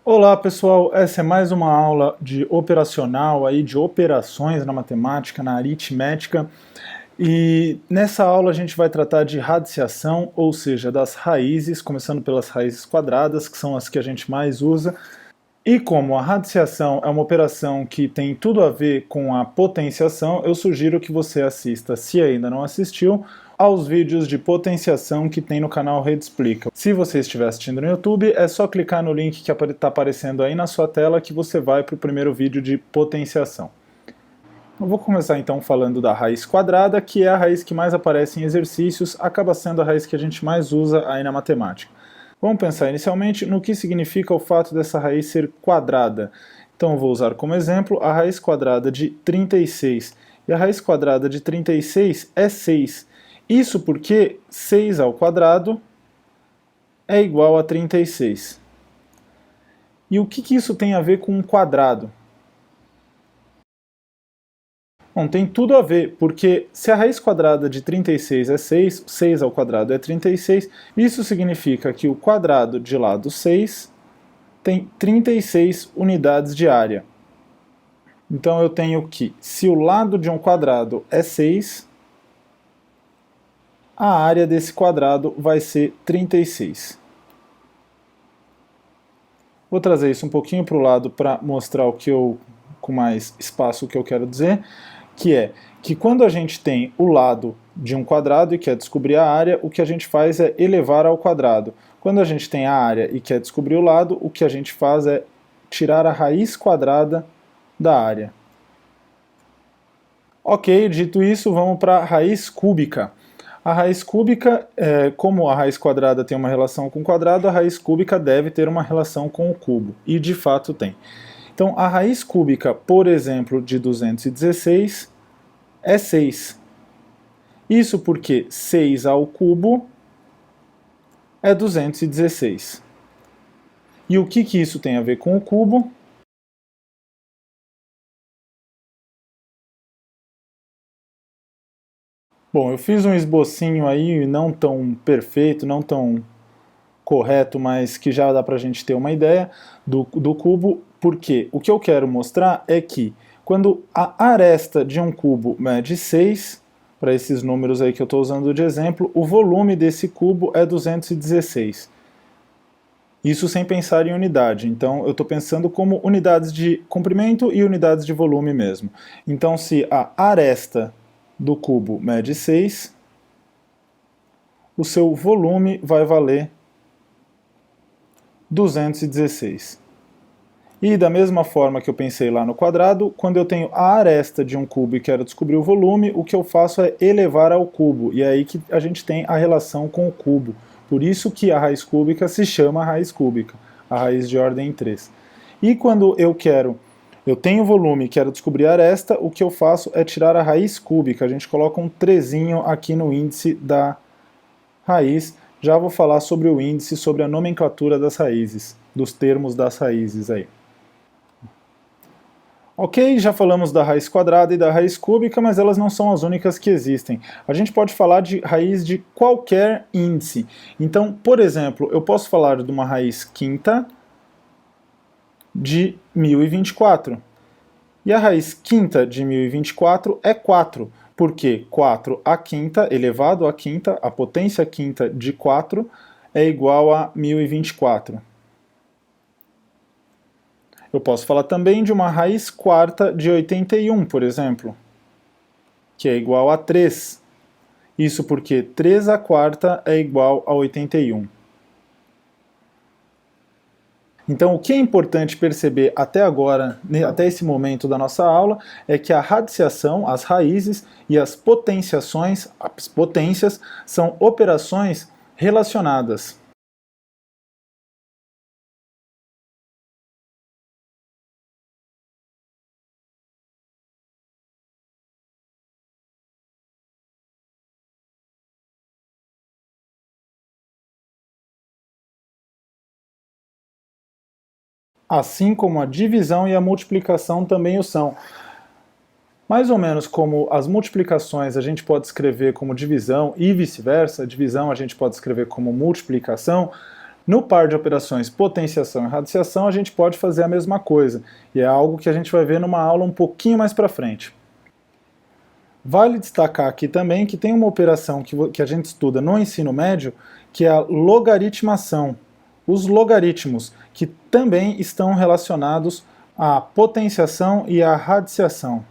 Olá pessoal, essa é mais uma aula de operacional, de operações na matemática, na aritmética, e nessa aula a gente vai tratar de radiciação, ou seja, das raízes, começando pelas raízes quadradas, que são as que a gente mais usa, e como a radiciação é uma operação que tem tudo a ver com a potenciação, eu sugiro que você assista, se ainda não assistiu, aos vídeos de potenciação que tem no canal Rede Explica. Se você estiver assistindo no YouTube, é só clicar no link que está aparecendo aí na sua tela que você vai para o primeiro vídeo de potenciação. Eu vou começar então falando da raiz quadrada, que é a raiz que mais aparece em exercícios, acaba sendo a raiz que a gente mais usa aí na matemática. Vamos pensar inicialmente no que significa o fato dessa raiz ser quadrada. Então eu vou usar como exemplo a raiz quadrada de 36. E a raiz quadrada de 36 é 6. Isso porque 6 ao quadrado é igual a 36. E o que isso tem a ver com um quadrado? Bom, tem tudo a ver, porque se a raiz quadrada de 36 é 6, 6 ao quadrado é 36, isso significa que o quadrado de lado 6 tem 36 unidades de área. Então eu tenho que, se o lado de um quadrado é 6, a área desse quadrado vai ser 36. Vou trazer isso um pouquinho para o lado para mostrar com mais espaço o que eu quero dizer, que é que quando a gente tem o lado de um quadrado e quer descobrir a área, o que a gente faz é elevar ao quadrado. Quando a gente tem a área e quer descobrir o lado, o que a gente faz é tirar a raiz quadrada da área. Ok, dito isso, vamos para a raiz cúbica. A raiz cúbica, como a raiz quadrada tem uma relação com o quadrado, a raiz cúbica deve ter uma relação com o cubo, e de fato tem. Então, a raiz cúbica, por exemplo, de 216 é 6. Isso porque 6 ao cubo é 216. E o que isso tem a ver com o cubo? Bom, eu fiz um esbocinho aí, não tão perfeito, não tão correto, mas que já dá para a gente ter uma ideia do cubo, porque o que eu quero mostrar é que quando a aresta de um cubo mede 6, para esses números aí que eu estou usando de exemplo, o volume desse cubo é 216. Isso sem pensar em unidade, então eu estou pensando como unidades de comprimento e unidades de volume mesmo. Então se a aresta do cubo mede 6, o seu volume vai valer 216. E da mesma forma que eu pensei lá no quadrado, quando eu tenho a aresta de um cubo e quero descobrir o volume, o que eu faço é elevar ao cubo, e é aí que a gente tem a relação com o cubo. Por isso que a raiz cúbica se chama raiz cúbica, a raiz de ordem 3. E quando eu tenho volume e quero descobrir a aresta, o que eu faço é tirar a raiz cúbica. A gente coloca um trezinho aqui no índice da raiz. Já vou falar sobre o índice, sobre a nomenclatura das raízes, dos termos das raízes aí. Ok, já falamos da raiz quadrada e da raiz cúbica, mas elas não são as únicas que existem. A gente pode falar de raiz de qualquer índice. Então, por exemplo, eu posso falar de uma raiz quinta de 1024. E a raiz quinta de 1024 é 4, porque 4 à quinta, elevado à quinta, a potência quinta de 4, é igual a 1024. Eu posso falar também de uma raiz quarta de 81, por exemplo, que é igual a 3. Isso porque 3 à quarta é igual a 81. Então, o que é importante perceber até agora, até esse momento da nossa aula, é que a radiciação, as raízes e as potenciações, as potências, são operações relacionadas. Assim como a divisão e a multiplicação também o são. Mais ou menos como as multiplicações a gente pode escrever como divisão e vice-versa, divisão a gente pode escrever como multiplicação, No par de operações potenciação e radiciação, a gente pode fazer a mesma coisa, e é algo que a gente vai ver numa aula um pouquinho mais para frente. Vale destacar aqui também que tem uma operação que a gente estuda no ensino médio, que é a logaritmação. Os logaritmos, que também estão relacionados à potenciação e à radiciação.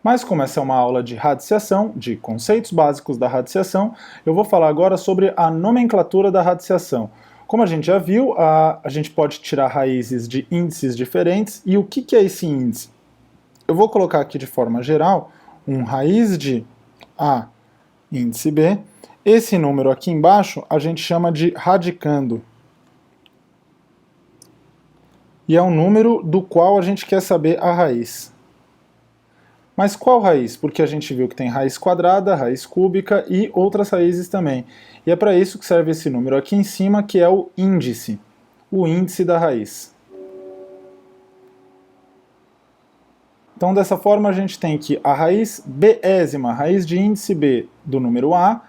Mas como essa é uma aula de radiciação, de conceitos básicos da radiciação, eu vou falar agora sobre a nomenclatura da radiciação. Como a gente já viu, a gente pode tirar raízes de índices diferentes, e o que é esse índice? Eu vou colocar aqui de forma geral um raiz de A índice B. Esse número aqui embaixo a gente chama de radicando. E é um número do qual a gente quer saber a raiz. Mas qual raiz? Porque a gente viu que tem raiz quadrada, raiz cúbica e outras raízes também. E é para isso que serve esse número aqui em cima, que é o índice da raiz. Então, dessa forma, a gente tem que a raiz bésima, raiz de índice B do número A,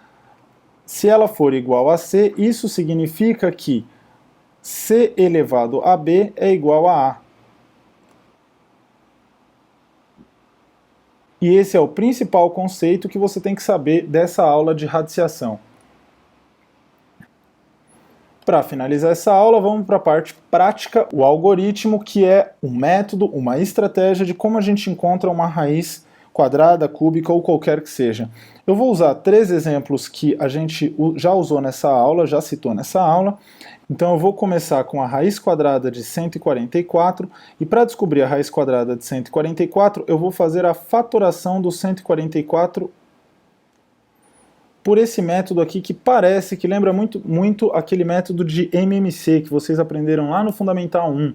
se ela for igual a C, isso significa que C elevado a B é igual a A. E esse é o principal conceito que você tem que saber dessa aula de radiciação. Para finalizar essa aula, vamos para a parte prática, o algoritmo, que é um método, uma estratégia de como a gente encontra uma raiz quadrada, cúbica ou qualquer que seja. Eu vou usar 3 exemplos que a gente já usou nessa aula, já citou nessa aula. Então eu vou começar com a raiz quadrada de 144, e para descobrir a raiz quadrada de 144, eu vou fazer a fatoração do 144 por esse método aqui que parece, que lembra muito aquele método de MMC que vocês aprenderam lá no Fundamental 1.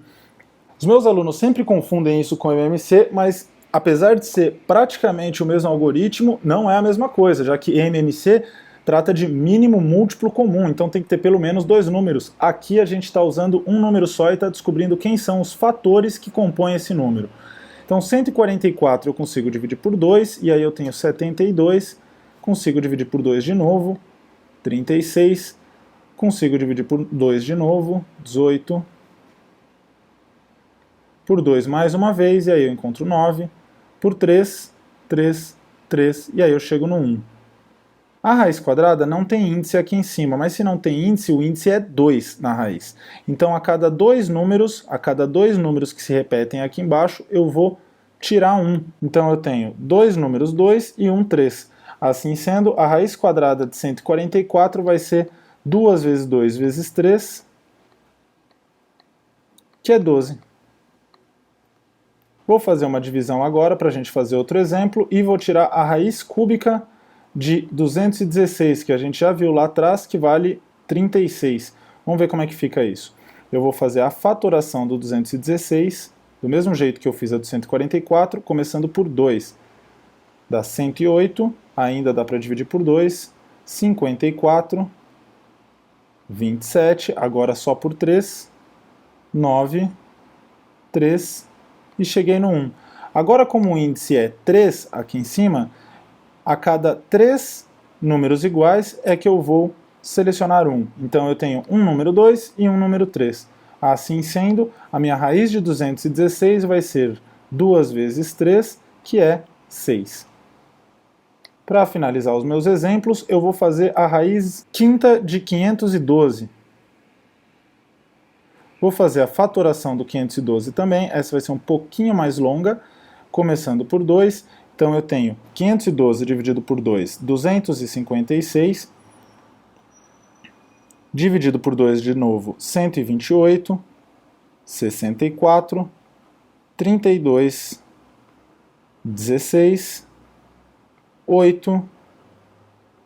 Os meus alunos sempre confundem isso com MMC, mas apesar de ser praticamente o mesmo algoritmo, não é a mesma coisa, já que MMC trata de mínimo múltiplo comum, então tem que ter pelo menos 2 números. Aqui a gente está usando um número só e está descobrindo quem são os fatores que compõem esse número. Então 144 eu consigo dividir por 2, e aí eu tenho 72, consigo dividir por 2 de novo, 36, consigo dividir por 2 de novo, 18, por 2 mais uma vez, e aí eu encontro 9, por 3, 3, 3, e aí eu chego no 1. A raiz quadrada não tem índice aqui em cima, mas se não tem índice, o índice é 2 na raiz. Então a cada dois números que se repetem aqui embaixo, eu vou tirar 1. Então eu tenho 2 números 2 e 1 3. Assim sendo, a raiz quadrada de 144 vai ser 2 vezes 2 vezes 3, que é 12. Vou fazer uma divisão agora para a gente fazer outro exemplo, e vou tirar a raiz cúbica de 216, que a gente já viu lá atrás, que vale 36. Vamos ver como é que fica isso. Eu vou fazer a fatoração do 216, do mesmo jeito que eu fiz a do 144, começando por 2. Dá 108, ainda dá para dividir por 2, 54, 27, agora só por 3, 9, 3, e cheguei no 1. Agora, como o índice é 3 aqui em cima, a cada 3 números iguais é que eu vou selecionar 1. Então eu tenho um número 2 e um número 3. Assim sendo, a minha raiz de 216 vai ser 2 vezes 3, que é 6. Para finalizar os meus exemplos, eu vou fazer a raiz quinta de 512. Vou fazer a fatoração do 512 também, essa vai ser um pouquinho mais longa, começando por 2. Então eu tenho 512 dividido por 2, 256, dividido por 2 de novo, 128, 64, 32, 16, 8,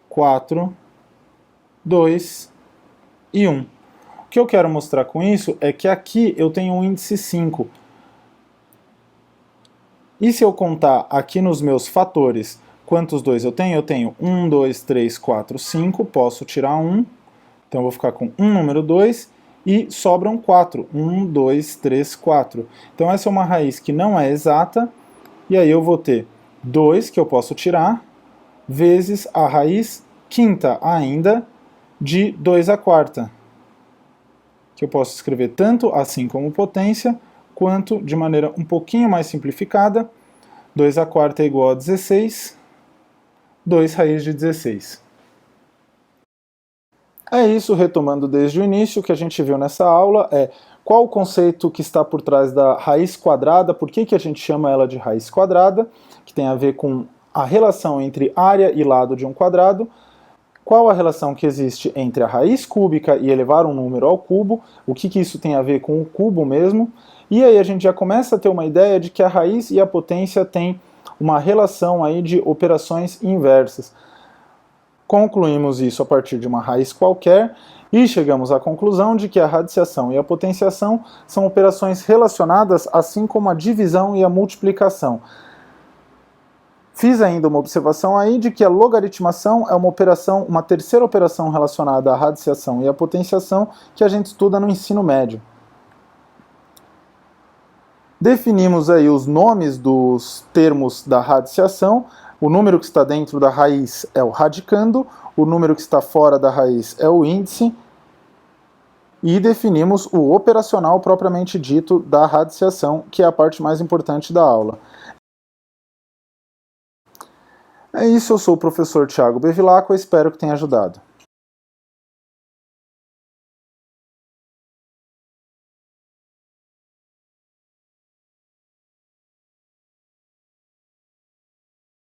4, 2 e 1. O que eu quero mostrar com isso é que aqui eu tenho um índice 5. E se eu contar aqui nos meus fatores quantos 2 eu tenho? Eu tenho 1, 2, 3, 4, 5, posso tirar 1, então eu vou ficar com um número 2 e sobram 4, 1, 2, 3, 4. Então essa é uma raiz que não é exata, e aí eu vou ter 2 que eu posso tirar, vezes a raiz quinta ainda, de 2 à quarta, que eu posso escrever tanto assim como potência, quanto de maneira um pouquinho mais simplificada, 2 à quarta é igual a 16, 2 raiz de 16. É isso, retomando desde o início, o que a gente viu nessa aula é qual o conceito que está por trás da raiz quadrada, por que a gente chama ela de raiz quadrada, que tem a ver com a relação entre área e lado de um quadrado, qual a relação que existe entre a raiz cúbica e elevar um número ao cubo, o que isso tem a ver com o cubo mesmo, e aí a gente já começa a ter uma ideia de que a raiz e a potência têm uma relação aí de operações inversas. Concluímos isso a partir de uma raiz qualquer e chegamos à conclusão de que a radiciação e a potenciação são operações relacionadas, assim como a divisão e a multiplicação. Fiz ainda uma observação aí de que a logaritmação é uma operação, uma terceira operação relacionada à radiciação e à potenciação que a gente estuda no ensino médio. Definimos aí os nomes dos termos da radiciação. O número que está dentro da raiz é o radicando, o número que está fora da raiz é o índice, e definimos o operacional propriamente dito da radiciação, que é a parte mais importante da aula. É isso, eu sou o professor Thiago Bevilacqua, espero que tenha ajudado.